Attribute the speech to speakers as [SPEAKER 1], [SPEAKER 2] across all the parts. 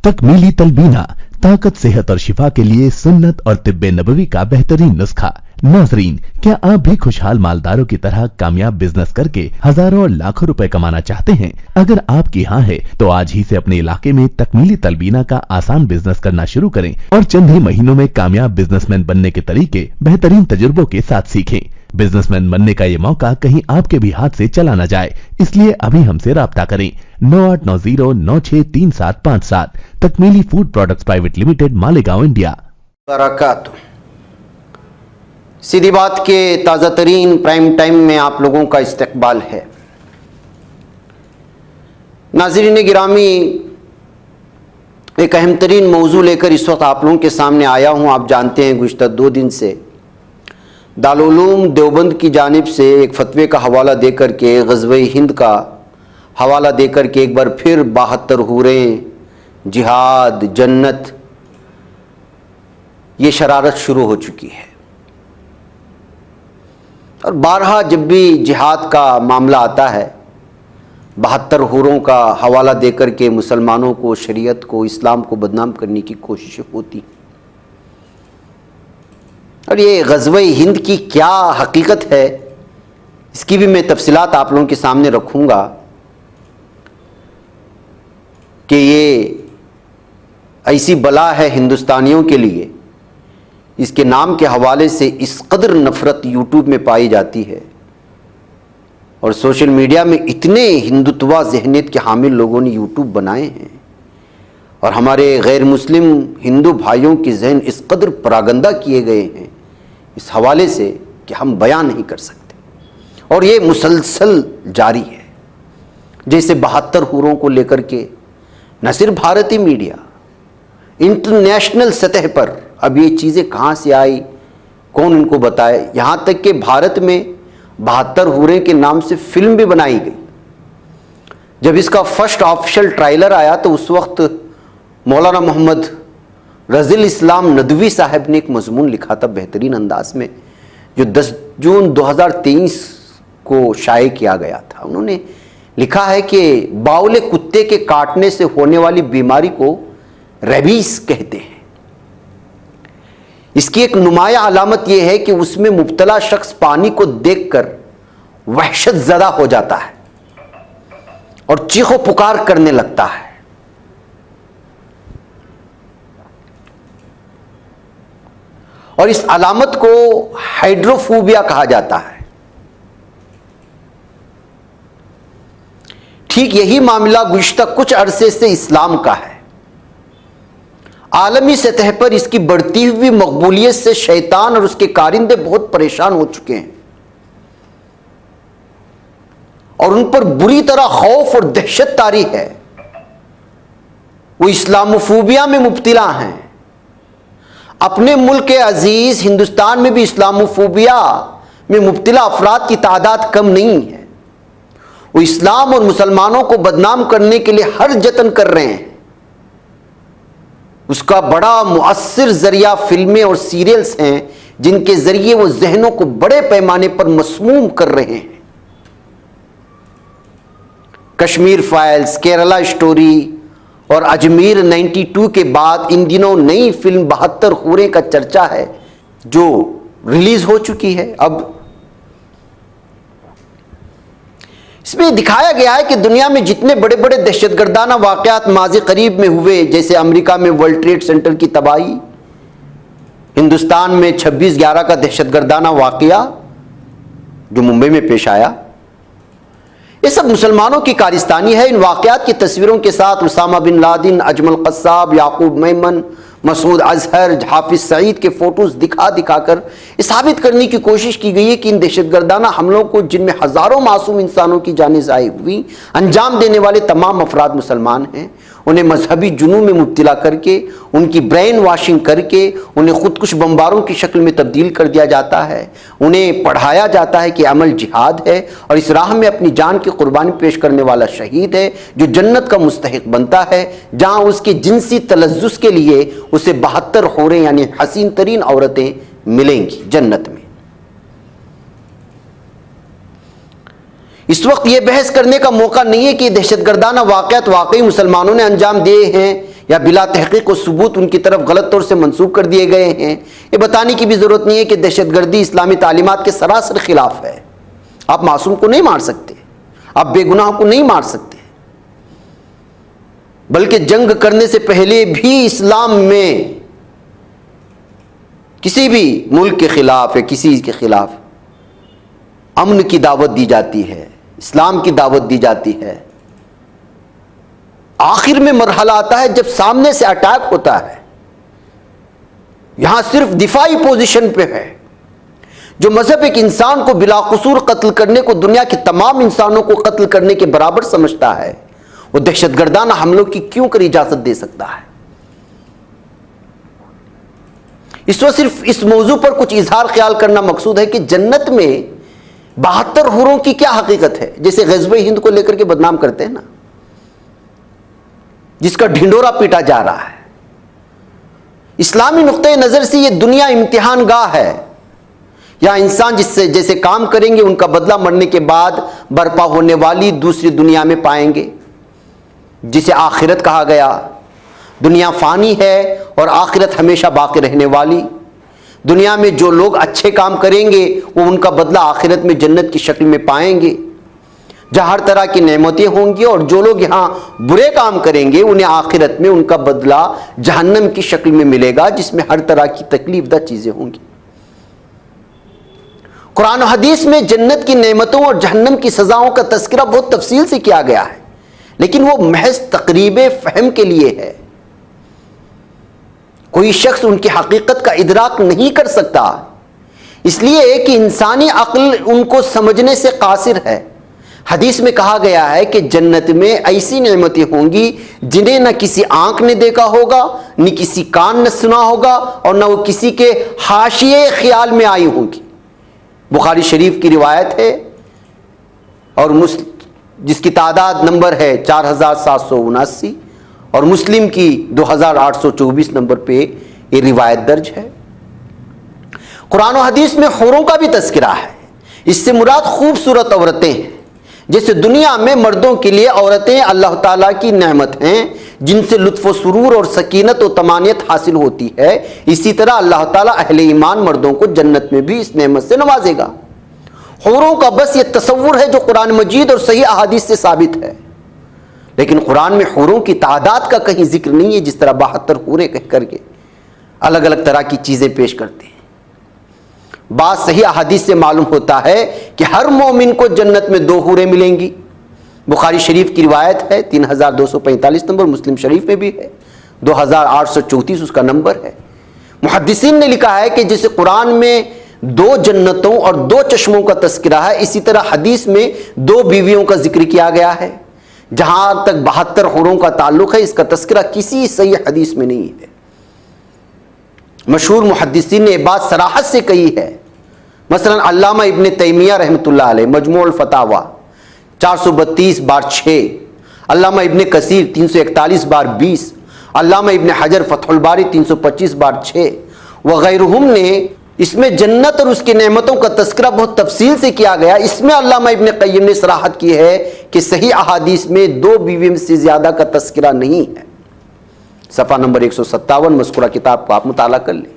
[SPEAKER 1] तकमीली तलबीना, ताकत, सेहत और शिफा के लिए सुन्नत और तिब्बे नबवी का बेहतरीन नुस्खा। नाजरीन, क्या आप भी खुशहाल मालदारों की तरह कामयाब बिजनेस करके हजारों और लाखों रुपए कमाना चाहते हैं? अगर आपकी हाँ है तो आज ही से अपने इलाके में तकमीली तलबीना का आसान बिजनेस करना शुरू करें और चंद ही महीनों में कामयाब बिजनेसमैन बनने के तरीके बेहतरीन तजुर्बों के साथ सीखें। बिजनेसमैन बनने का ये मौका कहीं आपके भी हाथ से चला न जाए, इसलिए अभी हमसे राब्ता करें 9890963757। Takmeeli food products private limited, Malegaon, India.
[SPEAKER 2] सीधी बात के ताज़ा तरीन प्राइम टाइम में आप लोगों का इस्तकबाल है। नाज़रीन गिरामी, एक अहम तरीन मौजू लेकर इस वक्त आप लोगों के सामने आया हूँ। आप जानते हैं गुज़िश्ता 2 दिन से दारुल-उलूम देवबंद की जानिब से एक फतवे का हवाला देकर के, ग़ज़वे हिंद का हवाला देकर के एक बार फिर 72 हूरें, जिहाद, जन्नत, ये शरारत शुरू हो चुकी है। और बारहा जब भी जिहाद का मामला आता है, 72 हूरों का हवाला देकर के मुसलमानों को, शरीयत को, इस्लाम को बदनाम करने की कोशिश होती। और ये ग़ज़वे हिंद की क्या हकीकत है, इसकी भी मैं तफसीलात आप लोगों के सामने रखूँगा कि ये ऐसी बला है हिंदुस्तानियों के लिए, इसके नाम के हवाले से इस कदर नफ़रत यूट्यूब में पाई जाती है और सोशल मीडिया में इतने हिंदुत्वा ज़हनियत के हामिल लोगों ने यूट्यूब बनाए हैं और हमारे गैर मुस्लिम हिंदू भाइयों के जहन इस कदर परागंदा किए गए हैं इस हवाले से कि हम बयान नहीं कर सकते। और ये मुसलसल जारी है। जैसे 72 हूरों को लेकर के न सिर्फ भारतीय मीडिया, इंटरनेशनल सतह पर अब ये चीज़ें कहाँ से आई, कौन इनको बताए, यहाँ तक कि भारत में 72 हूरें के नाम से फिल्म भी बनाई गई। जब इसका फर्स्ट ऑफिशियल ट्रायलर आया तो उस वक्त मौलाना मोहम्मद रज़ील इस्लाम नदवी साहब ने एक मजमून लिखा था बेहतरीन अंदाज में, जो 10 जून 2023 को शाये किया गया था। उन्होंने लिखा है कि बाउले कुत्ते के काटने से होने वाली बीमारी को रेबीज कहते हैं। इसकी एक नुमाया अलामत यह है कि उसमें मुब्तला शख्स पानी को देखकर वहशत ज़दा हो जाता है और चीखो पुकार करने लगता है। और इस अलामत को हाइड्रोफोबिया कहा जाता है। ठीक यही मामला गुज़िश्ता कुछ अरसे से इस्लाम का है। आलमी सतह पर इसकी बढ़ती हुई मकबूलियत से शैतान और उसके कारिंदे बहुत परेशान हो चुके हैं और उन पर बुरी तरह खौफ और दहशत तारी है। वो इस्लामोफोबिया में मुब्तला हैं। अपने मुल्क के अजीज हिंदुस्तान में भी इस्लामोफोबिया में मुब्तला अफराद की तादाद कम नहीं है। वो इस्लाम और मुसलमानों को बदनाम करने के लिए हर जतन कर रहे हैं। उसका बड़ा मुअस्सिर जरिया फिल्में और सीरियल्स हैं जिनके जरिए वो जहनों को बड़े पैमाने पर मसमूम कर रहे हैं। कश्मीर फाइल्स, केरला स्टोरी और अजमेर 92 के बाद इन दिनों नई फिल्म 72 हूरें का चर्चा है जो रिलीज हो चुकी है। अब इसमें दिखाया गया है कि दुनिया में जितने बड़े बड़े दहशतगर्दाना वाक़यात माज़ी करीब में हुए, जैसे अमेरिका में वर्ल्ड ट्रेड सेंटर की तबाही, हिंदुस्तान में 26/11 का दहशतगर्दाना वाक़या जो मुंबई में पेश आया, ये सब मुसलमानों की कारस्तानी है। इन वाक़यात की तस्वीरों के साथ उसामा बिन लादेन, अजमल कस्साब, याकूब मेमन, मसूद अजहर, हाफिज सईद के फोटोज दिखा दिखाकर ये साबित करने की कोशिश की गई है कि इन दहशतगर्दाना हमलों को, जिनमें हजारों मासूम इंसानों की जानें ज़ाय हुई, अंजाम देने वाले तमाम अफराद मुसलमान हैं। उन्हें मजहबी जुनून में मुब्तला करके, उनकी ब्रेन वाशिंग करके, उन्हें खुदकुश बम्बारों की शक्ल में तब्दील कर दिया जाता है। उन्हें पढ़ाया जाता है कि अमल जिहाद है और इस राह में अपनी जान की कुर्बानी पेश करने वाला शहीद है जो जन्नत का मुस्तहिक बनता है, जहां उसके जिनसी तलज्जुज़ के लिए उसे 72 हूरें यानी हसीन तरीन औरतें मिलेंगी जन्नत में। इस वक्त यह बहस करने का मौका नहीं है कि दहशतगर्दाना वाक़यात वाकई मुसलमानों ने अंजाम दिए हैं या बिला तहकीक व सबूत उनकी तरफ गलत तौर से मंसूब कर दिए गए हैं। ये बताने की भी ज़रूरत नहीं है कि दहशतगर्दी इस्लामी तालीमात के सरासर खिलाफ है। आप मासूम को नहीं मार सकते, आप बेगुनाह को नहीं मार सकते, बल्कि जंग करने से पहले भी इस्लाम में किसी भी मुल्क के खिलाफ या किसी के खिलाफ अमन की दावत दी जाती है, इस्लाम की दावत दी जाती है। आखिर में मरहला आता है जब सामने से अटैक होता है, यहां सिर्फ दिफाई पोजीशन पे है। जो मजहब एक इंसान को बिलाकसूर कत्ल करने को दुनिया के तमाम इंसानों को कत्ल करने के बराबर समझता है, वो दहशतगर्दाना हमलों की क्यों कर इजाजत दे सकता है? इस वक्त सिर्फ इस मौजू पर कुछ इजहार ख्याल करना मकसूद है कि जन्नत में 72 हुरों की क्या हकीकत है, जैसे ग़ज़वे हिंद को लेकर के बदनाम करते हैं ना, जिसका ढिंडोरा पीटा जा रहा है। इस्लामी नुक्ते नजर से यह दुनिया इम्तिहान गाह है। यहां इंसान जिससे जैसे काम करेंगे उनका बदला मरने के बाद बर्पा होने वाली दूसरी दुनिया में पाएंगे, जिसे आखिरत कहा गया। दुनिया फानी है और आखिरत हमेशा बाकी रहने वाली। दुनिया में जो लोग अच्छे काम करेंगे वो उनका बदला आखिरत में जन्नत की शक्ल में पाएंगे, जहाँ हर तरह की नेमतें होंगी, और जो लोग यहाँ बुरे काम करेंगे उन्हें आखिरत में उनका बदला जहन्नम की शक्ल में मिलेगा, जिसमें हर तरह की तकलीफदा चीज़ें होंगी। कुरान और हदीस में जन्नत की नेमतों और जहन्नम की सज़ाओं का तज़किरा बहुत तफसील से किया गया है, लेकिन वो महज तकरीब फ़हम के लिए है। कोई शख्स उनकी हकीकत का इदराक नहीं कर सकता, इसलिए कि इंसानी अक्ल उनको समझने से कासिर है। हदीस में कहा गया है कि जन्नत में ऐसी नेमतें होंगी जिन्हें न किसी आंख ने देखा होगा, न किसी कान ने सुना होगा, और न वो किसी के हाशिए ख्याल में आई होंगी। बुखारी शरीफ की रिवायत है और जिसकी तादाद नंबर है 4779, और मुस्लिम की 2824 नंबर पे ये रिवायत दर्ज है। कुरान और हदीस में हुरों का भी तज़किरा है। इससे मुराद खूबसूरत औरतें हैं। जैसे दुनिया में मर्दों के लिए औरतें अल्लाह ताला की नेमत हैं, जिनसे लुत्फ़ व सुरूर और सकीनत और तमानियत हासिल होती है, इसी तरह अल्लाह ताला अहले ईमान मर्दों को जन्नत में भी इस नेमत से नवाजेगा। हुरों का बस ये तसव्वुर है जो कुरान मजीद और सही अहादीस से साबित है, लेकिन कुरान में हुरों की तादाद का कहीं जिक्र नहीं है, जिस तरह 72 हुरें कह करके अलग अलग तरह की चीज़ें पेश करते हैं। बात सही अहादीस से मालूम होता है कि हर मोमिन को जन्नत में 2 हुरें मिलेंगी। बुखारी शरीफ की रिवायत है 3245 नंबर, मुस्लिम शरीफ में भी है 2834 उसका नंबर है। मुहद्दिसीन ने लिखा है कि जैसे कुरान में 2 जन्नतों और 2 चश्मों का तज़किरा है, इसी तरह हदीस में 2 बीवियों का जिक्र किया गया है। जहां तक 72 हुरों का ताल्लुक है, इसका तज़किरा किसी सही हदीस में नहीं है। मशहूर मुहद्दिसीन ने बात सराहत से कही है। मसलन अल्लामा इब्ने तैमिया रहमतुल्लाह अलैह मजमूउल फतावा 432/6, अल्लामा इब्ने कसीर 341/20, अल्लामा इब्ने हजर फतहुल बारी 325/6 वगैरहुम ने इसमें जन्नत और उसकी नेमतों का तज़किरा बहुत तफसील से किया गया। इसमें अल्लामा इब्ने क़य्यिम ने सराहत की है कि सही अहादीस में 2 बीवी से ज़्यादा का तज़किरा नहीं है। सफ़ा नंबर 157 मज़कूरा किताब को आप मुताला कर लें।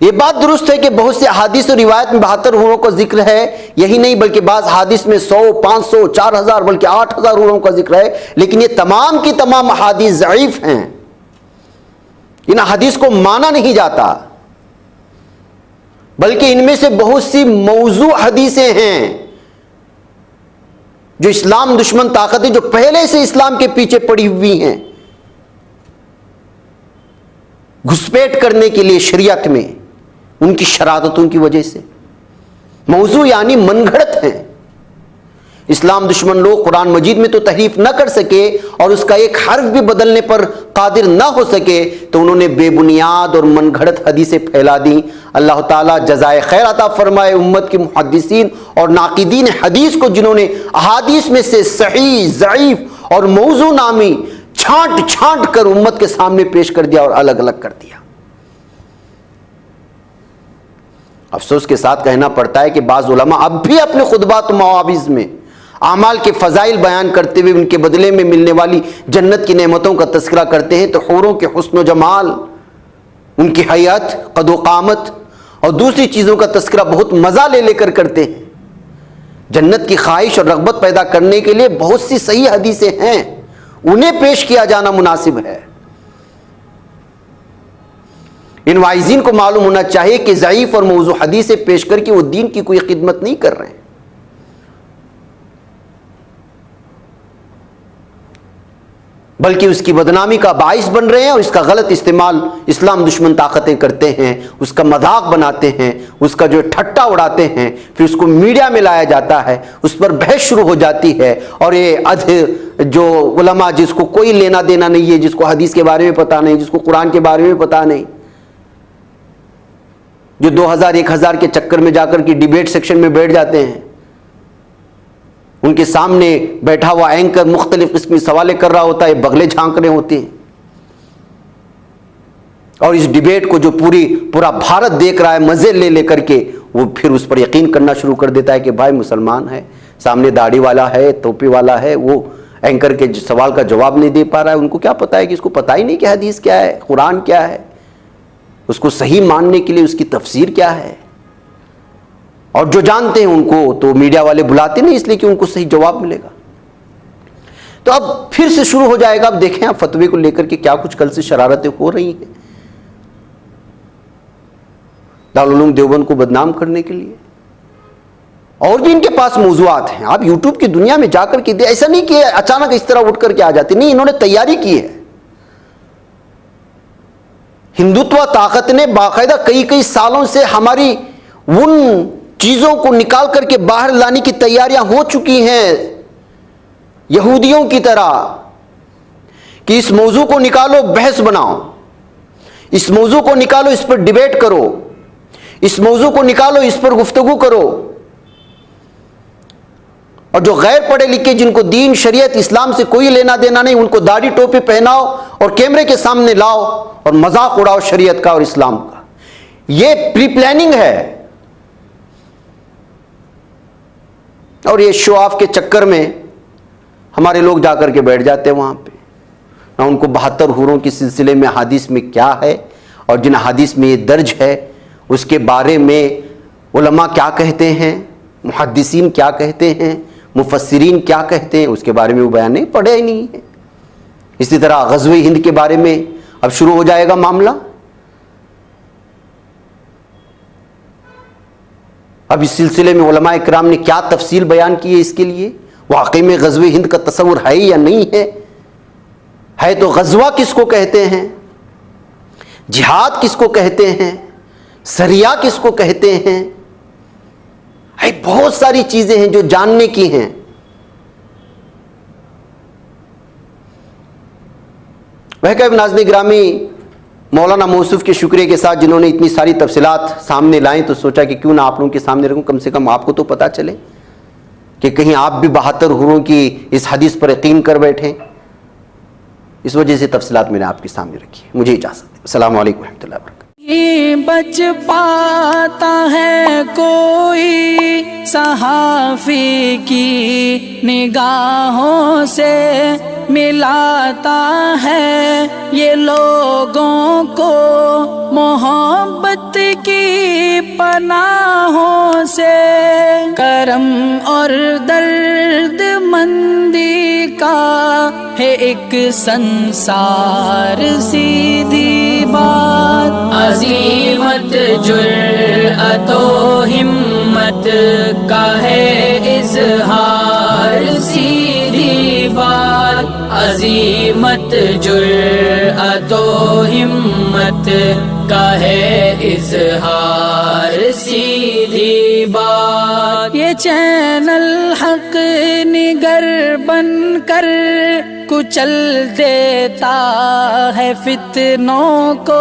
[SPEAKER 2] ये बात दुरुस्त है कि बहुत से अहादीस और रिवायत में 72 हुरों का जिक्र है। यही नहीं बल्कि बाज़ अहादीस में 100, 500, 4000 बल्कि 8000 हुरों का जिक्र है, लेकिन ये तमाम की तमाम अहादीस ज़ईफ़ हैं। इन हदीस को माना नहीं जाता, बल्कि इनमें से बहुत सी मौजू हदीसें हैं जो इस्लाम दुश्मन ताकतें जो पहले से इस्लाम के पीछे पड़ी हुई हैं, घुसपैठ करने के लिए शरीयत में उनकी शरारतों की वजह से मौजू यानी मनगढ़ंत हैं। इस्लाम दुश्मन लोग कुरान मजीद में तो तहरीफ न कर सके और उसका एक हर्फ भी बदलने पर कादिर न हो सके, तो उन्होंने बेबुनियाद और मनगढ़ंत हदीसें फैला दी। अल्लाह ताला जज़ाए खैर अता फरमाए उम्मत के मुहद्दिसीन और नाकिदीन हदीस को, जिन्होंने अहादीस में से सही, ज़ईफ़ और मौजू नामी छांट छांट कर उम्मत के सामने पेश कर दिया और अलग अलग कर दिया। अफसोस के साथ कहना पड़ता है कि बाज़ उलमा अब भी अपने खुतबात मवाइज़ में आमाल के फ़ज़ाइल बयान करते हुए उनके बदले में मिलने वाली जन्नत की नेमतों का तज़किरा करते हैं, तो हूरों के हुस्न जमाल, उनकी हयात, क़द व क़ामत और दूसरी चीज़ों का तज़किरा बहुत मज़ा ले लेकर करते हैं। जन्नत की ख्वाहिश और रग़बत पैदा करने के लिए बहुत सी सही हदीसें हैं, उन्हें पेश किया जाना मुनासिब है। इन वाइज़ीन को मालूम होना चाहिए कि ज़ईफ़ और मौज़ू हदीसें पेश करके वो दीन की कोई खिदमत नहीं कर रहे हैं, बल्कि उसकी बदनामी का बाइस बन रहे हैं और इसका गलत इस्तेमाल इस्लाम दुश्मन ताकतें करते हैं, उसका मजाक बनाते हैं, उसका जो ठट्टा उड़ाते हैं, फिर उसको मीडिया में लाया जाता है, उस पर बहस शुरू हो जाती है। और ये अध जो उलमा जिसको कोई लेना देना नहीं है, जिसको हदीस के बारे में पता नहीं, जिसको कुरान के बारे में पता नहीं, जो 2000-1000 के चक्कर में जाकर के डिबेट सेक्शन में बैठ जाते हैं, उनके सामने बैठा हुआ एंकर मुख्तलिफ किस्म के सवालें कर रहा होता है, बगले झांक रहे होते हैं, और इस डिबेट को जो पूरा भारत देख रहा है मजे ले लेकर के, वो फिर उस पर यकीन करना शुरू कर देता है कि भाई मुसलमान है, सामने दाढ़ी वाला है, टोपी वाला है, वो एंकर के सवाल का जवाब नहीं दे पा रहा है। उनको क्या पता है कि इसको पता ही नहीं कि हदीस क्या है, कुरान क्या है, उसको सही मानने के लिए उसकी तफसीर क्या है। और जो जानते हैं उनको तो मीडिया वाले बुलाते नहीं, इसलिए कि उनको सही जवाब मिलेगा। तो अब फिर से शुरू हो जाएगा। अब देखें आप फतवे को लेकर के क्या कुछ कल से शरारतें हो रही हैं दारुल उलूम देवबंद को बदनाम करने के लिए। और भी इनके पास मौज़ूआत हैं। आप यूट्यूब की दुनिया में जाकर के ऐसा नहीं कि अचानक इस तरह उठ करके आ जाते, नहीं, इन्होंने तैयारी की है। हिंदुत्व ताकत ने बाकायदा कई कई सालों से हमारी उन चीजों को निकाल करके बाहर लाने की तैयारियां हो चुकी हैं, यहूदियों की तरह, कि इस मौजू को निकालो, बहस बनाओ, इस मौजू को निकालो, इस पर डिबेट करो, इस मौजू को निकालो, इस पर गुफ्तगू करो। और जो गैर पढ़े लिखे, जिनको दीन शरीयत इस्लाम से कोई लेना देना नहीं, उनको दाढ़ी टोपी पहनाओ और कैमरे के सामने लाओ और मजाक उड़ाओ शरीयत का और इस्लाम का। यह प्री प्लानिंग है। और ये शो ऑफ के चक्कर में हमारे लोग जाकर के बैठ जाते हैं वहां पे। ना उनको 72 हूरों के सिलसिले में हदीस में क्या है और जिन हदीस में ये दर्ज है उसके बारे में उलमा क्या कहते हैं, मुहद्दिसीन क्या कहते हैं, मुफस्सिरीन क्या कहते हैं, उसके बारे में वो बयान नहीं, पढ़े ही नहीं है। इसी तरह ग़ज़वे हिंद के बारे में अब शुरू हो जाएगा मामला। अब इस सिलसिले में उलमा इकराम ने क्या तफसील बयान की है इसके लिए, वाकई में ग़ज़वे हिंद का तस्वुर है या नहीं है तो ग़ज़वा किसको कहते हैं, जिहाद किसको कहते हैं, सरिया किसको कहते हैं, है बहुत सारी चीजें हैं जो जानने की हैं। वह कब नाज़रीन गिरामी, मौलाना मौसूफ के शुक्रिया के साथ जिन्होंने इतनी सारी तफसीलात सामने लाई, तो सोचा कि क्यों ना आप लोगों के सामने रखूं, कम से कम आपको तो पता चले कि कहीं आप भी 72 हूरों की इस हदीस पर यकीन कर बैठें। इस वजह से तफसीलात मैंने आपके सामने रखी है। मुझे इजाज़त दें। अस्सलाम वालेकुम रहमतुल्लाहि व बरकातहू।
[SPEAKER 3] बच पाता है कोई सहाफ़ी की निगाहों से, मिलाता है ये लोगों को मोहब्बत की पनाहों से। करम और दर्द मंदी का है एक संसार, सीधी बात अज़ीमत जुर्अतो हिम्मत का है इज़हार, सीधी बात अज़ीमत जुर्अतो हिम्मत का है इज़हार, सीधी बात। ये चैनल हक निगर बनकर कुचल देता है फितनों को।